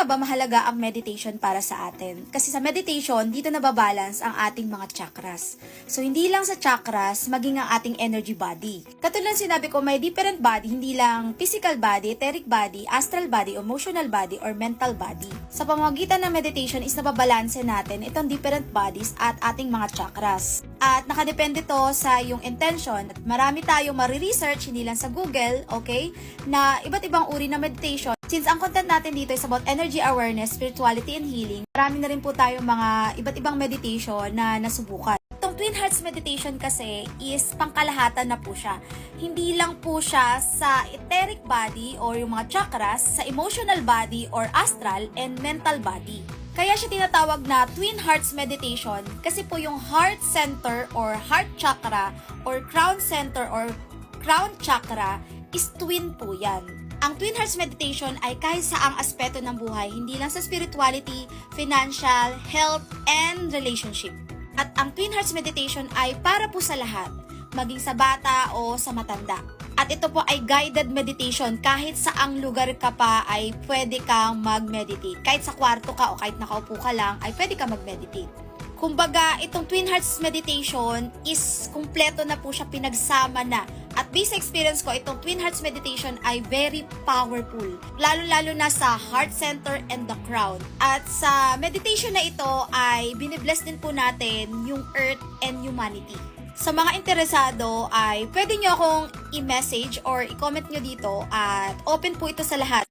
nga ba mahalaga ang meditation para sa atin? Kasi sa meditation, dito nababalance ang ating mga chakras. So, hindi lang sa chakras, maging ang ating energy body. Katulad sinabi ko, may different body, hindi lang physical body, etheric body, astral body, emotional body, or mental body. Sa pamamagitan ng meditation is nababalanse natin itong different bodies at ating mga chakras. At nakadepende to sa iyong intention. Marami tayong mariresearch, hindi lang sa Google, okay, na iba't ibang uri ng meditation. Since ang content natin dito is about energy awareness, spirituality, and healing, marami na rin po tayong mga iba't ibang meditation na nasubukan. Itong Twin Hearts Meditation kasi is pangkalahatan na po siya. Hindi lang po siya sa etheric body or yung mga chakras, sa emotional body or astral and mental body. Kaya siya tinatawag na Twin Hearts Meditation kasi po yung heart center or heart chakra or crown center or crown chakra is twin po yan. Ang Twin Hearts Meditation ay kahit saang aspeto ng buhay, hindi lang sa spirituality, financial, health, and relationship. At ang Twin Hearts Meditation ay para po sa lahat, maging sa bata o sa matanda. At ito po ay guided meditation. Kahit saang lugar ka pa ay pwede kang mag-meditate. Kahit sa kwarto ka o kahit nakaupo ka lang ay pwede kang mag-meditate. Kumbaga, itong Twin Hearts Meditation is kumpleto na po siya, pinagsama na. At based sa experience ko, itong Twin Hearts Meditation ay very powerful. Lalo-lalo na sa heart center and the crown. At sa meditation na ito ay binibless din po natin yung earth and humanity. Sa mga interesado ay pwede nyo akong i-message or i-comment nyo dito at open po ito sa lahat.